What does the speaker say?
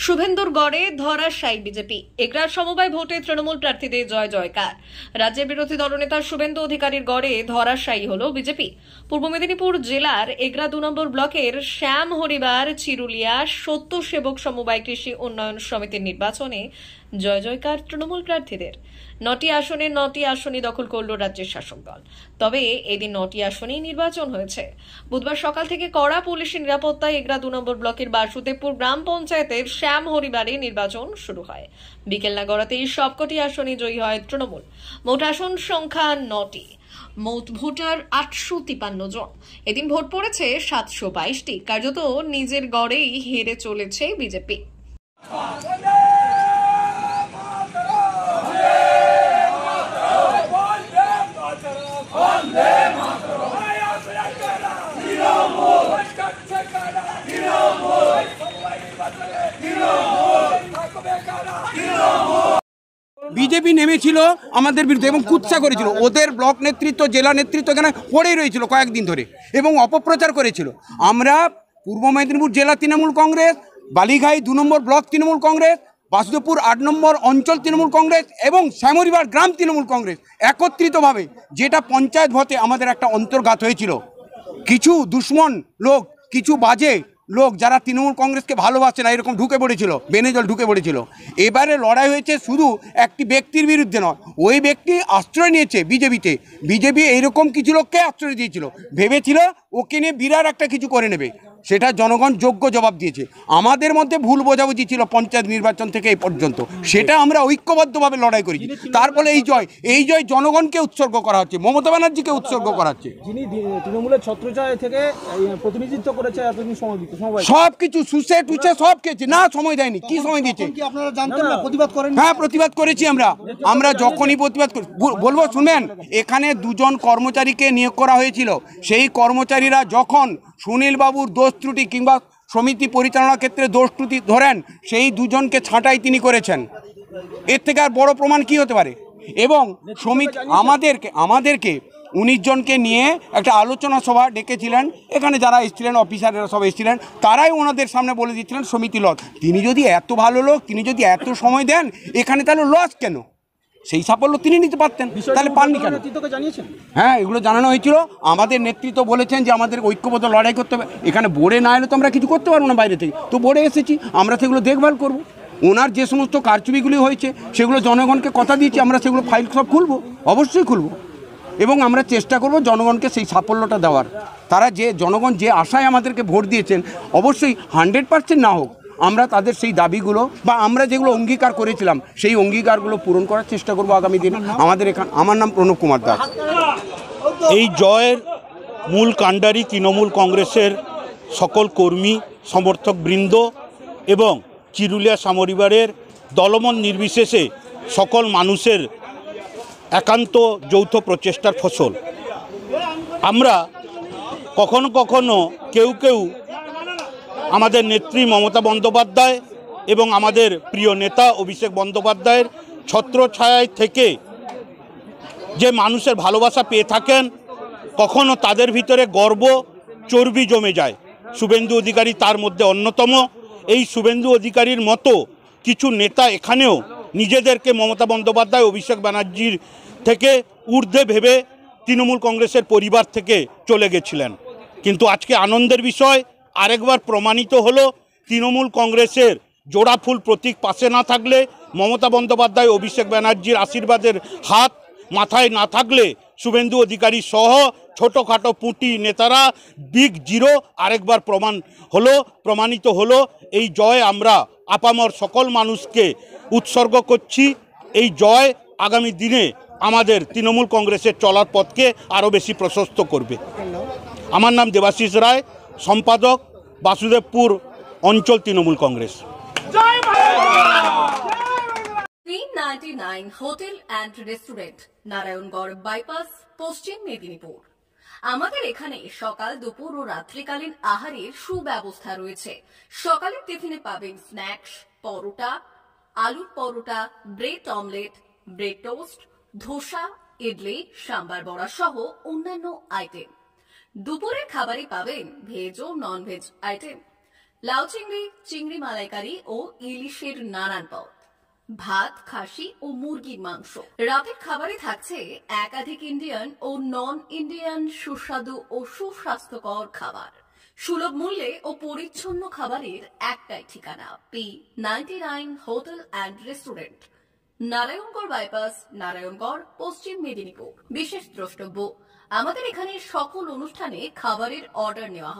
শুভেন্দুর গড়ে ধরাশায়ী বিজেপি। এগরার সমবায় ভোটে তৃণমূল প্রার্থীদের জয় জয়কার। রাজ্যের বিরোধী দলনেতা শুভেন্দু অধিকারীর গড়ে ধরাশায়ী হল বিজেপি। পূর্ব মেদিনীপুর জেলার এগরা 2 নম্বর ব্লকের শ্যাম হরিবার চিরুলিয়া সত্য সেবক সমবায় কৃষি উন্নয়ন সমিতির নির্বাচনে জয় জয়কার তৃণমূল প্রার্থীদের। 9টি আসনে 9টি আসনই দখল করল রাজ্যের শাসক দল। তবে এদিন 9টি আসনেই নির্বাচন হয়েছে। বুধবার সকাল থেকে কড়া পুলিশের নিরাপত্তায় এগরা 2 নম্বর ব্লকের বাসুদেবপুর গ্রাম পঞ্চায়েতের শ্যাম হরিবারে নির্বাচন শুরু হয়। বিকেল না গড়াতেই সবকটি আসনে জয়ী হয় তৃণমূল। মোট আসন সংখ্যা 9টি। মোট ভোটার 853 জন। এদিন ভোট পড়েছে 722টি। কার্যত নিজের গড়েই হেরে চলেছে বিজেপি। বিজেপি নেমেছিল আমাদের বিরুদ্ধে এবং কুৎসা করেছিল। ওদের ব্লক নেতৃত্ব, জেলা নেতৃত্ব এখানে পড়েই রয়েছিল কয়েকদিন ধরে এবং অপপ্রচার করেছিল। আমরা পূর্ব মেদিনীপুর জেলা তৃণমূল কংগ্রেস, বালিঘাই 2 নম্বর ব্লক তৃণমূল কংগ্রেস, বাসুদেবপুর 8 নম্বর অঞ্চল তৃণমূল কংগ্রেস এবং শ্যামহরিবার গ্রাম তৃণমূল কংগ্রেস একত্রিতভাবে, যেটা পঞ্চায়েত ভোটে আমাদের একটা অন্তর্ঘাত হয়েছিল। কিছু দুশ্মন লোক, কিছু বাজে লোক যারা তৃণমূল কংগ্রেসকে ভালোবাসে না, এরকম ঢুকে পড়েছিল, বেনেজল ঢুকে পড়েছিল। এবারে লড়াই হয়েছে শুধু একটি ব্যক্তির বিরুদ্ধে নয়, ওই ব্যক্তি আশ্রয় নিয়েছে বিজেপিতে। বিজেপি এইরকম কিছু লোককে আশ্রয় দিয়েছিল, ভেবেছিল ওকে নিয়ে বিরাট একটা কিছু করে নেবে। সেটা জনগণ যোগ্য জবাব দিয়েছে। আমাদের মধ্যে ভুল বোঝাবুঝি ছিল পঞ্চায়েত নির্বাচন থেকে এই পর্যন্ত, সেটা আমরা ঐক্যবদ্ধভাবে লড়াই করেছি। তার ফলে এই জয় জনগণকে উৎসর্গ করা হচ্ছে, মমতা ব্যানার্জিকে উৎসর্গ করা হচ্ছে। যিনি তৃণমূলের ছত্রছায়া থেকে প্রতিনিধিত্ব করেছে এতদিন সময় সব কিছু সুসে টুসে সব খেয়েছে, না সময় দেয়নি। কি সময় দিয়েছে? আপনারা জানতেন না, প্রতিবাদ করেন? হ্যাঁ, প্রতিবাদ করেছি আমরা যখনই প্রতিবাদ বলবো শুনবেন। এখানে 2 জন কর্মচারীকে নিয়োগ করা হয়েছিল। সেই কর্মচারীরা যখন সুনীল বাবুর দোষ ত্রুটি কিংবা সমিতি পরিচালনার ক্ষেত্রে দোষ ত্রুটি ধরেন, সেই 2 জনকে ছাঁটাই তিনি করেছেন। এর থেকে আর বড় প্রমাণ কি হতে পারে? এবং সমিতি আমাদেরকে 19 জনকে নিয়ে একটা আলোচনা সভা ডেকেছিলেন। এখানে যারা এসেছিলেন, অফিসাররা সব এসেছিলেন, তারাই ওনাদের সামনে বলে দিচ্ছিলেন সমিতি লস। তিনি যদি এত ভালো লোক, তিনি যদি এত সময় দেন, এখানে তাহলে লস কেন? সেই সাফল্য তিনি নিতে পারতেন, তাহলে পাননি কেন? হ্যাঁ, এগুলো জানানো হয়েছিল। আমাদের নেতৃত্ব বলেছেন যে আমাদের ঐক্যবদ্ধ লড়াই করতে হবে। এখানে বোর্ডে না এলে তো আমরা কিছু করতে পারবো না বাইরে থেকে, তো বোর্ডে এসেছি, আমরা সেগুলো দেখভাল করব। ওনার যে সমস্ত কারচুপিগুলি হয়েছে সেগুলো জনগণকে কথা দিয়েছি, আমরা সেগুলো ফাইল সব খুলবো, অবশ্যই খুলবো। এবং আমরা চেষ্টা করব জনগণকে সেই সাফল্যটা দেওয়ার। তারা জনগণ যে আশায় আমাদেরকে ভোট দিয়েছেন, অবশ্যই 100% না হোক, আমরা তাদের সেই দাবিগুলো বা আমরা যেগুলো অঙ্গীকার করেছিলাম সেই অঙ্গীকারগুলো পূরণ করার চেষ্টা করব আগামী দিনে। আমার নাম প্রণব কুমার দাস। এই জয়ের মূল কাণ্ডারি তৃণমূল কংগ্রেসের সকল কর্মী, সমর্থক বৃন্দ এবং চিরুলিয়া শ্যামহরিবারের দলমত নির্বিশেষে সকল মানুষের একান্ত যৌথ প্রচেষ্টার ফসল। আমরা কখনো কখনো কেউ আমাদের নেত্রী মমতা বন্দ্যোপাধ্যায় এবং আমাদের প্রিয় নেতা অভিষেক বন্দ্যোপাধ্যায়ের ছত্রছায়ায় থেকে যে মানুষের ভালোবাসা পেয়ে থাকেন, কখনো তাদের ভিতরে গর্ব চর্বি জমে যায়। শুভেন্দু অধিকারী তার মধ্যে অন্যতম। এই শুভেন্দু অধিকারীর মতো কিছু নেতা এখানেও নিজেদেরকে মমতা বন্দ্যোপাধ্যায়, অভিষেক ব্যানার্জির থেকে ঊর্ধ্বে ভেবে তৃণমূল কংগ্রেসের পরিবার থেকে চলে গেছিলেন। কিন্তু আজকে আনন্দের বিষয়, আরেকবার প্রমাণিত হলো তৃণমূল কংগ্রেসের জোড়া ফুল প্রতীক পাশে না থাকলে, মমতা বন্দ্যোপাধ্যায়, অভিষেক ব্যানার্জির আশীর্বাদের হাত মাথায় না থাকলে শুভেন্দু অধিকারী সহ ছোটোখাটো পুঁটি নেতারা বিগ জিরো। আরেকবার প্রমাণিত হলো। এই জয় আমরা আপামর সকল মানুষকে উৎসর্গ করছি। এই জয় আগামী দিনে আমাদের তৃণমূল কংগ্রেসের চলার পথকে আরও বেশি প্রশস্ত করবে। আমার নাম দেবাশিস রায়, সম্পাদক, বাসুদেবপুর অঞ্চল Trinamool Congress. 399 hotel and restaurant, Narayangarh bypass, পশ্চিম মেদিনীপুর। আমাদের এখানে সকাল, দুপুর ও রাত্রিকালীন আহারের সুব্যবস্থা রয়েছে। সকালের টিফিনে পাবেন স্ন্যাক্স, পরোটা, আলুর paratha, bread omelette, bread toast, dosa, idli, sambar vada সহ অন্যান্য আইটেম। দুপুরের খাবারে পাবেন ভেজ ও নন ভেজ আইটেম। লাউ চিংড়ি, চিংড়ি মালাইকারি ও ইলিশের নানান পদ, ভাত, খাসি ও মুরগির মাংস। রাতের খাবারে থাকছে একাধিক ইন্ডিয়ান ও নন ইন্ডিয়ান সুস্বাদু ও সুস্বাস্থ্যকর খাবার। সুলভ মূল্যে ও পরিচ্ছন্ন খাবারের একটাই ঠিকানা, P99 hotel and restaurant, Narayangarh bypass, Narayangarh, পশ্চিম মেদিনীপুর। বিশেষ দ্রষ্টব্য, আমাদের এখানে সকল অনুষ্ঠানে খাবারের অর্ডার নেওয়া হয়।